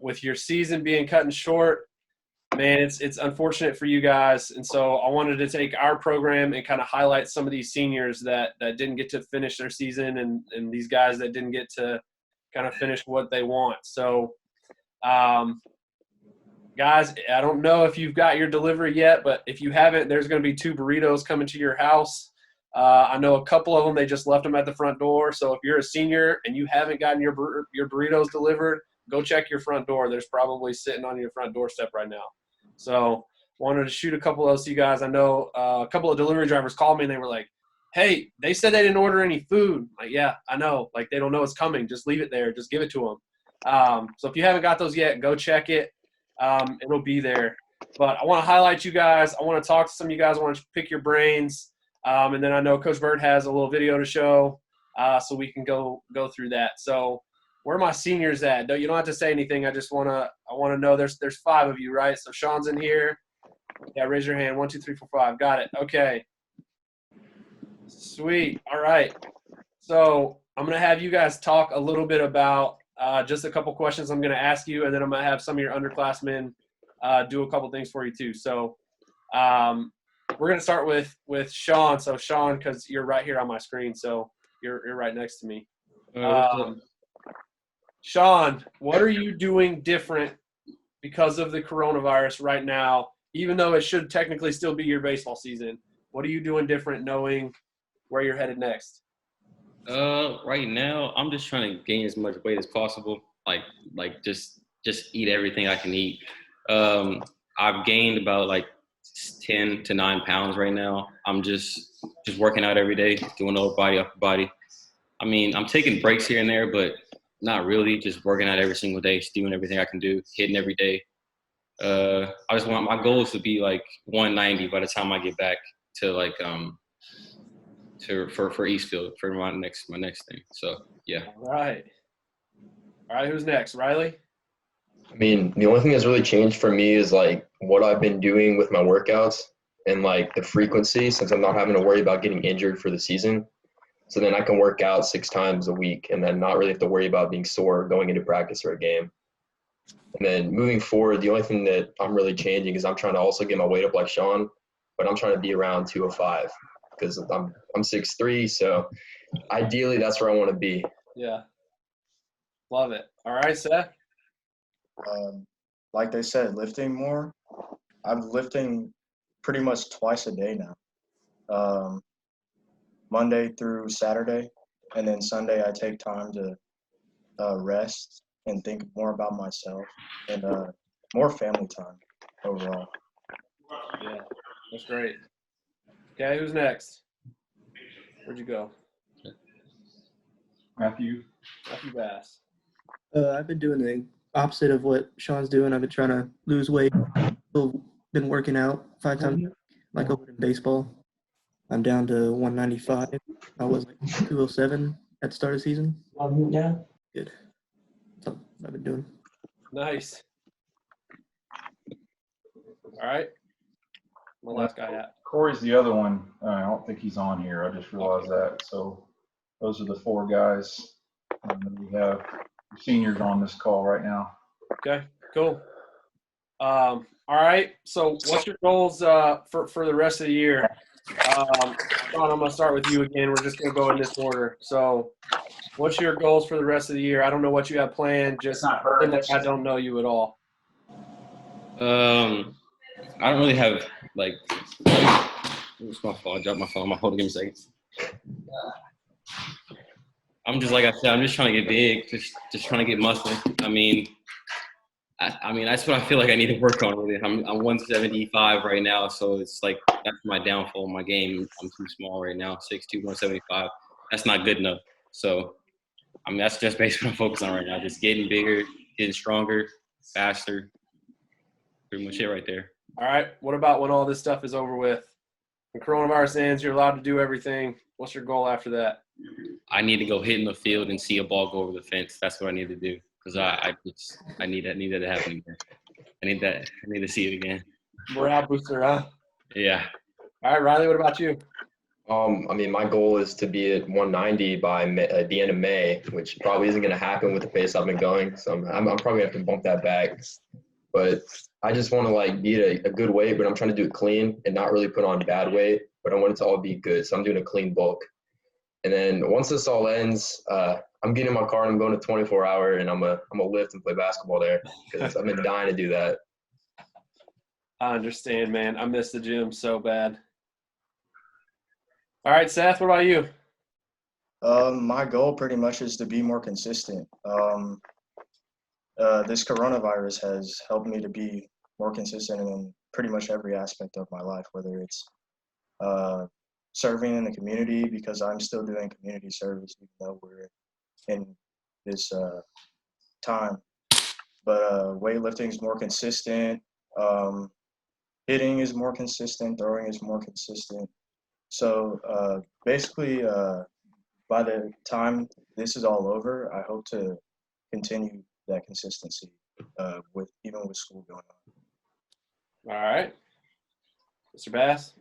With your season being cut short, man, it's unfortunate for you guys. And so I wanted to take our program and kind of highlight some of these seniors that didn't get to finish their season and these guys that didn't get to kind of finish what they want. So, guys, I don't know if you've got your delivery yet, but if you haven't, there's going to be 2 burritos coming to your house. I know a couple of them, they just left them at the front door. So if you're a senior and you haven't gotten your burritos delivered, go check your front door. There's probably sitting on your front doorstep right now. So wanted to shoot a couple of those to you guys. I know a couple of delivery drivers called me and they were like, hey, they said they didn't order any food. I'm like, yeah, I know. Like, they don't know it's coming. Just leave it there. Just give it to them. So if you haven't got those yet, go check it. It'll be there. But I want to highlight you guys. I want to talk to some of you guys. I want to pick your brains. And then I know Coach Bird has a little video to show, so we can go through that. So where are my seniors at? You don't have to say anything. I want to know. There's 5 of you, right? So Sean's in here. Yeah, raise your hand. 1, 2, 3, 4, 5. Got it. Okay. Sweet. All right. So I'm going to have you guys talk a little bit about just a couple questions I'm going to ask you, and then I'm going to have some of your underclassmen do a couple things for you too. So we're going to start with Sean. So Sean, because you're right here on my screen, so you're right next to me. Sean, what are you doing different because of the coronavirus right now, even though it should technically still be your baseball season? What are you doing different knowing where you're headed next? Right now, I'm just trying to gain as much weight as possible. Like just eat everything I can eat. I've gained about like 10 to 9 pounds right now. I'm just working out every day, doing lower body, upper body. I mean, I'm taking breaks here and there, but not really. Just working out every single day, just doing everything I can do, hitting every day. I just want my goal is to be like 190 by the time I get back to like for Eastfield for my next thing. So yeah. All right. Who's next? Riley? I mean, the only thing that's really changed for me is like what I've been doing with my workouts and like the frequency, since I'm not having to worry about getting injured for the season. So then I can work out 6 times a week and then not really have to worry about being sore going into practice or a game. And then moving forward, the only thing that I'm really changing is I'm trying to also get my weight up like Sean, but I'm trying to be around 205 because I'm 6'3", so ideally that's where I want to be. Yeah. Love it. All right, Seth? Like they said, lifting more. I'm lifting pretty much twice a day now, Monday through Saturday, and then Sunday I take time to rest and think more about myself and more family time overall. Yeah, that's great. Okay, who's next? Where'd you go? Matthew Bass. I've been doing the opposite of what Sean's doing. I've been trying to lose weight. Still been working out 5 times a week, like over in baseball. I'm down to 195. I was like 207 at the start of the season. Yeah. Good. That's what I've been doing. Nice. All right. My last guy at. Corey's the other one. I don't think he's on here. I just realized that. So those are the 4 guys. And then we have seniors on this call right now. Okay, cool. All right. So what's your goals for the rest of the year? Sean, I'm going to start with you again. We're just going to go in this order. So what's your goals for the rest of the year? I don't know what you have planned. Just I don't know you at all. I don't really have like. It's my fault. I dropped my phone. Hold on, give me a second. I'm just like I said. I'm just trying to get big. Just trying to get muscle. I mean, that's what I feel like I need to work on. Really, I'm 175 right now, so it's like that's my downfall in my game. I'm too small right now. 6'2", 175. That's not good enough. So, I mean, that's just basically what I'm focused on right now. Just getting bigger, getting stronger, faster. Pretty much it right there. All right. What about when all this stuff is over with? When coronavirus ends, you're allowed to do everything. What's your goal after that? I need to go hit in the field and see a ball go over the fence. That's what I need to do because I need that to happen again. I need to see it again. Morale booster, huh? Yeah. All right, Riley. What about you? I mean, my goal is to be at 190 by the end of May, which probably isn't going to happen with the pace I've been going. So I'm probably going to have to bump that back. But I just want to like be at a good weight, but I'm trying to do it clean and not really put on bad weight. But I want it to all be good. So I'm doing a clean bulk. And then once this all ends, I'm getting in my car and I'm going to 24-hour and I'm gonna lift and play basketball there because I've been dying to do that. I understand, man. I miss the gym so bad. All right, Seth, what about you? My goal pretty much is to be more consistent. This coronavirus has helped me to be more consistent in pretty much every aspect of my life, whether it's serving in the community, because I'm still doing community service even though we're in this time. But weightlifting is more consistent. Hitting is more consistent. Throwing is more consistent. So basically, by the time this is all over, I hope to continue that consistency with school going on. All right. Mr. Bass?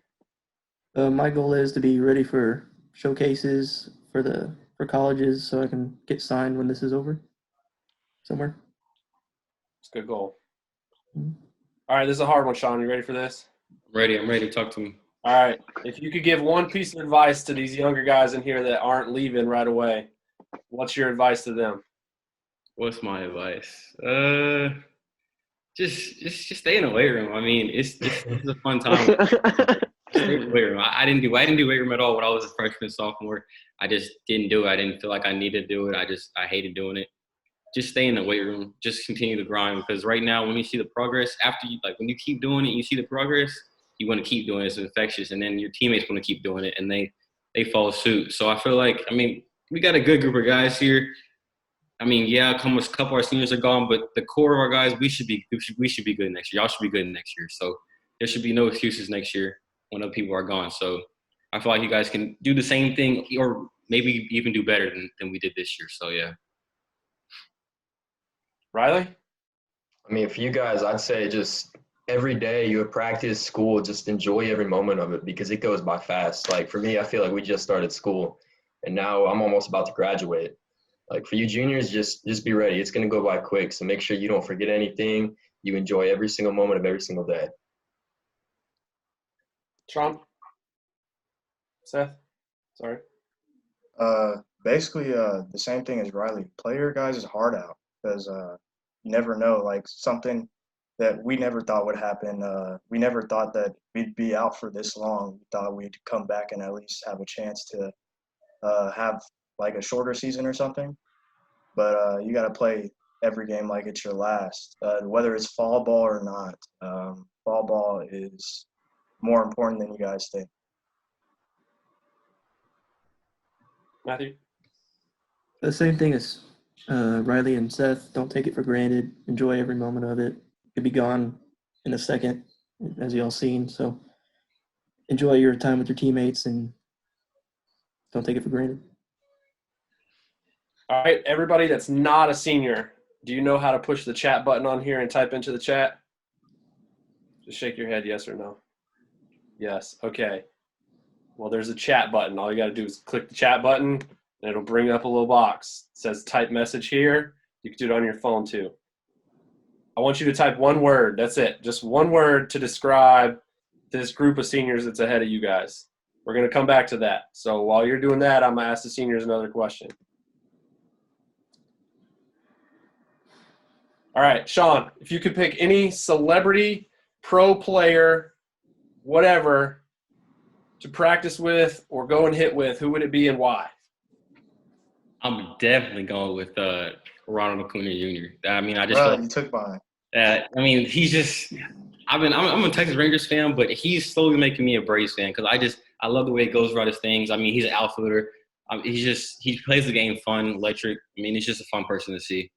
My goal is to be ready for showcases for colleges so I can get signed when this is over somewhere. It's a good goal. Mhm. All right, this is a hard one, Sean. You ready for this? I'm ready. Talk to me. All right. If you could give one piece of advice to these younger guys in here that aren't leaving right away, what's your advice to them? What's my advice? Just stay in the weight room. I mean, it's a fun time. Stay in the weight room. I didn't do weight room at all when I was a freshman, sophomore. I just didn't do it. I didn't feel like I needed to do it. I hated doing it. Just stay in the weight room. Just continue to grind, because right now when you see the progress, when you keep doing it, you see the progress, you want to keep doing it. It's infectious, and then your teammates want to keep doing it, and they follow suit. So I feel like, I mean, we got a good group of guys here. I mean, yeah, a couple of our seniors are gone, but the core of our guys, we should be good next year. Y'all should be good next year. So there should be no excuses next year when other people are gone. So I feel like you guys can do the same thing, or maybe even do better than we did this year. So yeah. Riley? I mean, for you guys, I'd say just every day you have practice, school, just enjoy every moment of it because it goes by fast. Like for me, I feel like we just started school and now I'm almost about to graduate. Like for you juniors, just be ready. It's going to go by quick. So make sure you don't forget anything. You enjoy every single moment of every single day. Sean? Seth? Sorry. Basically, the same thing as Riley. Play your guys' heart out because you never know. Like something that we never thought would happen. We never thought that we'd be out for this long. We thought we'd come back and at least have a chance to have like a shorter season or something. But you got to play every game like it's your last, whether it's fall ball or not. Fall ball is more important than you guys think. Matthew? The same thing as Riley and Seth. Don't take it for granted. Enjoy every moment of it. It'll be gone in a second, as y'all seen. So enjoy your time with your teammates and don't take it for granted. All right, everybody that's not a senior, do you know how to push the chat button on here and type into the chat? Just shake your head, yes or no. Yes, okay. Well, there's a chat button. All you got to do is click the chat button, and it'll bring up a little box. It says type message here. You can do it on your phone, too. I want you to type one word. That's it. Just one word to describe this group of seniors that's ahead of you guys. We're going to come back to that. So while you're doing that, I'm going to ask the seniors another question. All right, Sean, if you could pick any celebrity, pro player, whatever, to practice with or go and hit with, who would it be and why? I'm definitely going with Ronald Acuna Jr. I mean, I just Bro, feel like you took mine. I mean, he's just. I'm a Texas Rangers fan, but he's slowly making me a Braves fan because I love the way he goes about his things. I mean, he's an outfielder. He plays the game fun, electric. I mean, he's just a fun person to see.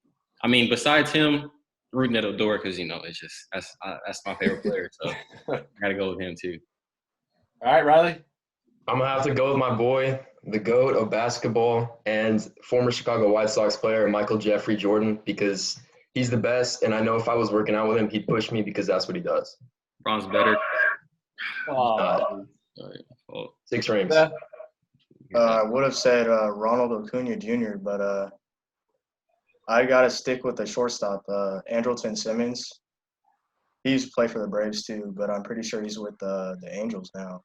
I mean, besides him, rooting at Odor because it's just that's my favorite player. So I gotta go with him too. All right, Riley. I'm going to have to go with my boy, the GOAT of basketball and former Chicago White Sox player, Michael Jeffrey Jordan, because he's the best. And I know if I was working out with him, he'd push me because that's what he does. Bron's better. Oh, All right. Well, 6 rings. Seth? I would have said Ronald Acuna Jr., but I got to stick with the shortstop, Andrelton Simmons. He used to play for the Braves too, but I'm pretty sure he's with the Angels now.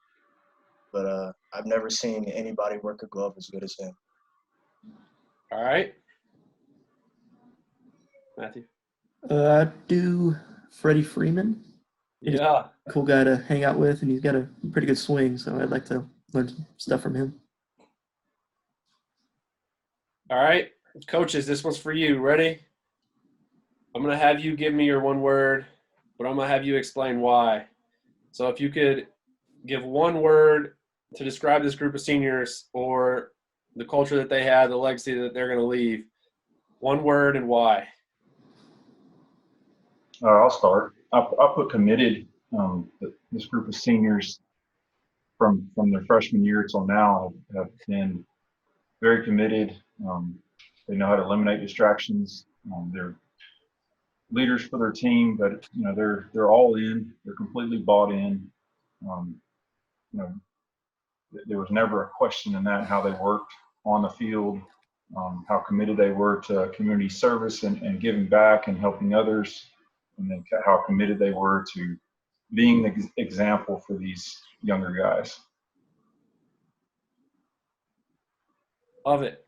But I've never seen anybody work a glove as good as him. All right. Matthew? I do Freddie Freeman. Yeah. Cool guy to hang out with, and he's got a pretty good swing, so I'd like to learn some stuff from him. All right. Coaches, this one's for you. Ready? I'm going to have you give me your one word, but I'm going to have you explain why. So if you could give one word to describe this group of seniors or the culture that they have, the legacy that they're going to leave, one word and why. I'll start. I'll put committed. This group of seniors from their freshman year till now have been very committed. They know how to eliminate distractions. They're leaders for their team, but they're all in. They're completely bought in. You know, there was never a question in that how they worked on the field, how committed they were to community service and giving back and helping others, and then how committed they were to being the example for these younger guys. Love it.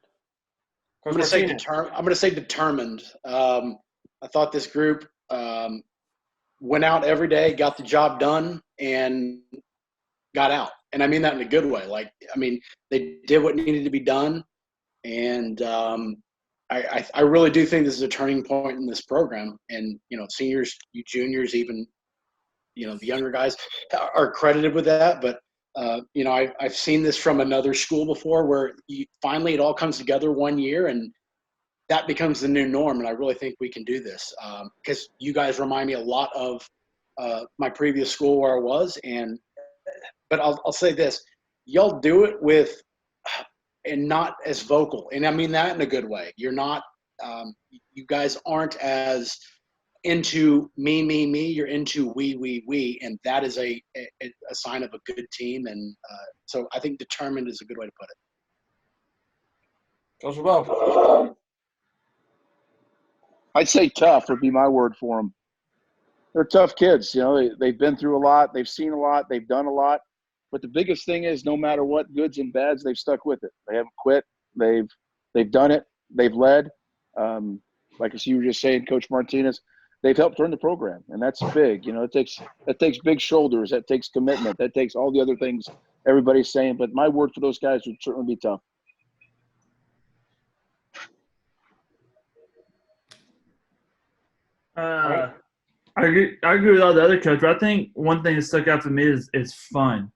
I'm Coach going to say Martinez. I'm going to say determined. I thought this group went out every day, got the job done, and got out. And I mean that in a good way. They did what needed to be done, and I really do think this is a turning point in this program. And seniors, you juniors, even the younger guys are credited with that. But I've seen this from another school before, where finally it all comes together one year, and that becomes the new norm. And I really think we can do this, because you guys remind me a lot of my previous school where I was. But I'll say this: y'all do it with and not as vocal, and I mean that in a good way. You're not, you guys aren't as into me. You're into we, and that is a sign of a good team. And so I think determined is a good way to put it. Coach LeBeau. I'd say tough would be my word for them. They're tough kids. They've been through a lot. They've seen a lot. They've done a lot. But the biggest thing is, no matter what goods and bads, they've stuck with it. They haven't quit. They've done it. They've led. Like you were just saying, Coach Martinez, they've helped turn the program, and that's big. It takes big shoulders. That takes commitment. That takes all the other things everybody's saying. But my word for those guys would certainly be tough. I agree with all the other coaches, but I think one thing that stuck out to me is fun.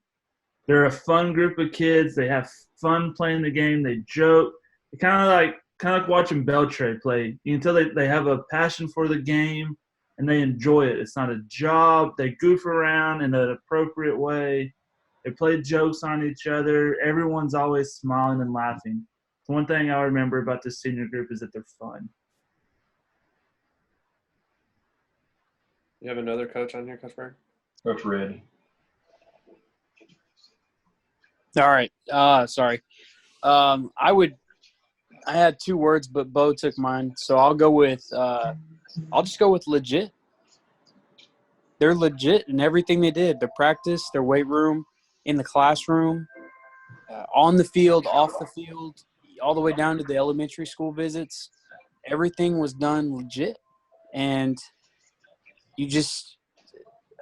They're a fun group of kids. They have fun playing the game. They joke. They kind of like watching Beltray play. You can tell they have a passion for the game and they enjoy it. It's not a job. They goof around in an appropriate way. They play jokes on each other. Everyone's always smiling and laughing. So one thing I remember about this senior group is that they're fun. You have another coach on here, Coach Berg? Coach Red. All right. Sorry. I had two words, but Bo took mine. So I'll just go with legit. They're legit in everything they did. Their practice, their weight room, in the classroom, on the field, off the field, all the way down to the elementary school visits. Everything was done legit. And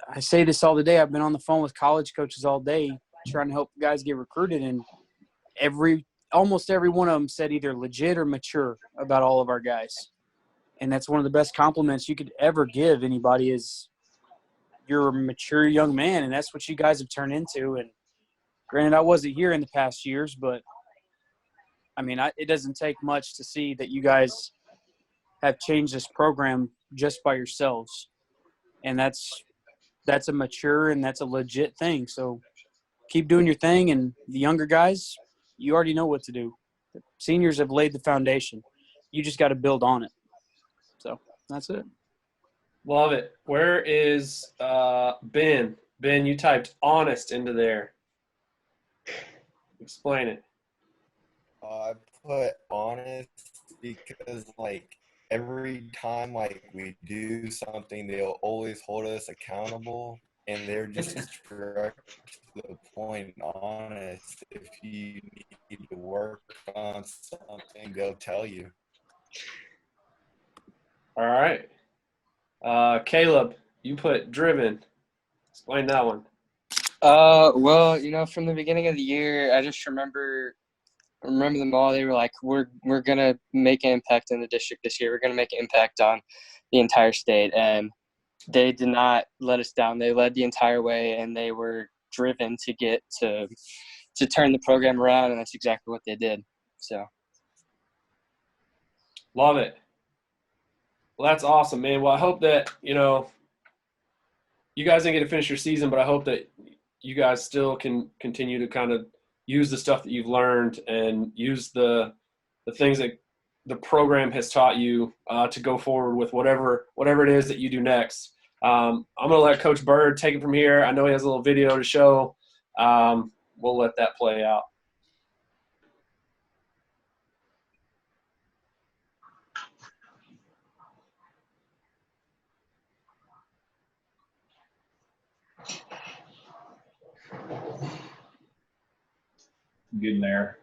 I say this all the day. I've been on the phone with college coaches all day trying to help guys get recruited, and almost every one of them said either legit or mature about all of our guys. And that's one of the best compliments you could ever give anybody is you're a mature young man, and that's what you guys have turned into. And granted, I wasn't here in the past years, but it doesn't take much to see that you guys have changed this program just by yourselves. And that's a mature and that's a legit thing. So keep doing your thing, and the younger guys, you already know what to do. The seniors have laid the foundation. You just got to build on it. So that's it. Love it. Where is Ben? Ben, you typed honest into there. Explain it. I put honest because like every time like we do something, they'll always hold us accountable, and they're just direct to the point and honest. If you need to work on something, they'll tell you. All right. Caleb, you put driven. Explain that one. Well, from the beginning of the year, I just remember them all. They were like, we're gonna make an impact in the district this year. We're gonna make an impact on the entire state, and they did not let us down. They led the entire way, and they were driven to get to turn the program around, and that's exactly what they did. So, Love it. Well, that's awesome, man. Well, I hope that you guys didn't get to finish your season, but I hope that you guys still can continue to kind of use the stuff that you've learned and use the things that the program has taught you to go forward with whatever it is that you do next. I'm going to let Coach Bird take it from here. I know he has a little video to show. We'll let that play out. Getting there.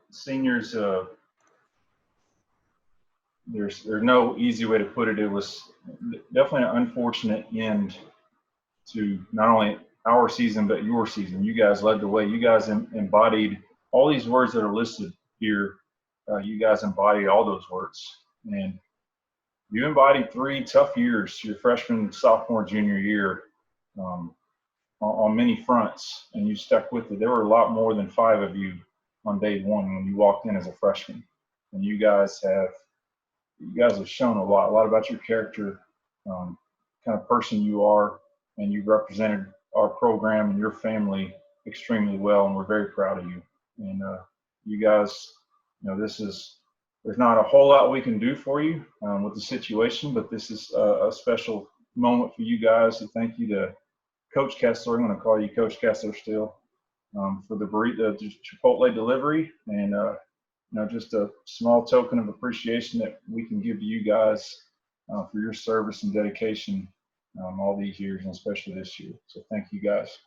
Seniors, there's no easy way to put it. It was definitely an unfortunate end to not only our season, but your season. You guys led the way. You guys embodied all these words that are listed here. You guys embodied all those words. And you embodied 3 tough years, your freshman, sophomore, junior year, on many fronts, and you stuck with it. There were a lot more than 5 of you on day one when you walked in as a freshman. And you guys have shown a lot about your character, kind of person you are, and you represented our program and your family extremely well, and we're very proud of you. And you guys, there's not a whole lot we can do for you with the situation, but this is a special moment for you guys. So thank you to Coach Kesler. I'm going to call you Coach Kesler still, for the burrito, Chipotle delivery, and just a small token of appreciation that we can give to you guys for your service and dedication all these years, and especially this year. So thank you guys.